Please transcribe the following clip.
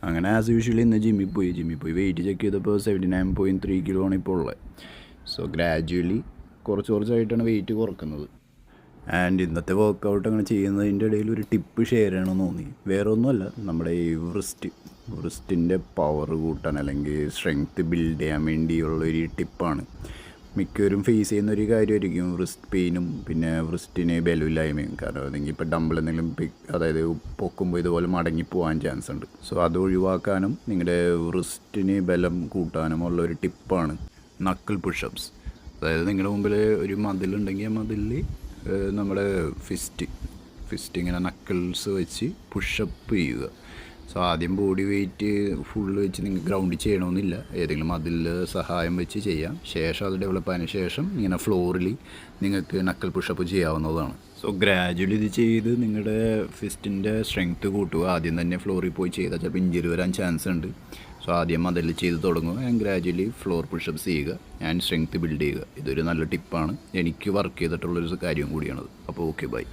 അങ്ങനെ as usually ഇന്ന് ജിമ്മിൽ പോയി വെയിറ്റ് ചെക്ക് ചെയ്തപ്പോൾ 79.3 കിലോ ആണ് ഇപ്പോൾ ഉള്ളത്. സോ ഗ്രാജുവലി കുറച്ചായിട്ടാണ് വെയിറ്റ് കുറക്കുന്നത്. ആൻഡ് ഇന്നത്തെ വർക്കൗട്ട് അങ്ങനെ ചെയ്യുന്നതിൻ്റെ ഇടയിൽ ഒരു ടിപ്പ് ഷെയർ ചെയ്യണമെന്ന് തോന്നി. വേറെ ഒന്നുമല്ല, നമ്മുടെ ഈ വൃസ്റ്റിൻ്റെ പവർ കൂട്ടാൻ അല്ലെങ്കിൽ സ്ട്രെങ്ത്ത് ബിൽഡ് ചെയ്യാൻ വേണ്ടിയുള്ളൊരു ടിപ്പാണ്. മിക്കവരും ഫേസ് ചെയ്യുന്നൊരു കാര്യമായിരിക്കും വൃസ്റ്റ് പെയിനും പിന്നെ വൃസ്റ്റിന് ബലമില്ലായ്മയും. കാരണം അതെങ്കിൽ ഇപ്പോൾ ഡംബിൾ എന്തെങ്കിലും അതായത് പൊക്കുമ്പോൾ ഇതുപോലെ മടങ്ങിപ്പോകാൻ ചാൻസ് ഉണ്ട്. സോ അത് ഒഴിവാക്കാനും നിങ്ങളുടെ വൃസ്റ്റിന് ബലം കൂട്ടാനും ഉള്ളൊരു ടിപ്പാണ് നക്കിൾ പുഷപ്സ്. അതായത് നിങ്ങളുടെ മുമ്പിൽ ഒരു മതിലുണ്ടെങ്കിൽ ആ മതിലിൽ നമ്മുടെ ഫിസ്റ്റ് ഇങ്ങനെ നക്കിൾസ് വെച്ച് പുഷപ്പ് ചെയ്യുക. സോ ആദ്യം ബോഡി വെയിറ്റ് ഫുള്ള് വെച്ച് നിങ്ങൾക്ക് ഗ്രൗണ്ടിൽ ചെയ്യണമെന്നില്ല, ഏതെങ്കിലും അതിൽ സഹായം വെച്ച് ചെയ്യാം. ശേഷം അത് ഡെവലപ്പ് ആയതിനു ശേഷം ഇങ്ങനെ ഫ്ലോറിൽ നിങ്ങൾക്ക് നക്കിൾ പുഷപ്പ് ചെയ്യാവുന്നതാണ്. സോ ഗ്രാജുവലി ഇത് ചെയ്ത് നിങ്ങളുടെ ഫിസ്റ്റിൻ്റെ സ്ട്രെങ്ത്ത് കൂട്ടുക. ആദ്യം തന്നെ ഫ്ലോറിൽ പോയി ചെയ്താൽ ചിലപ്പോൾ ഇഞ്ചുറി വരാൻ ചാൻസ് ഉണ്ട്. സോ ആദ്യം അതിൽ ചെയ്ത് തുടങ്ങുക ആൻഡ് ഗ്രാജുവലി ഫ്ലോർ പുഷപ്പ്സ് ചെയ്യുക ആൻഡ് സ്ട്രെങ്ത്ത് ബിൽഡ് ചെയ്യുക. ഇതൊരു നല്ല ടിപ്പാണ്, എനിക്ക് വർക്ക് ചെയ്തിട്ടുള്ളൊരു കാര്യം കൂടിയാണത്. അപ്പോൾ ഓക്കെ, ബൈ.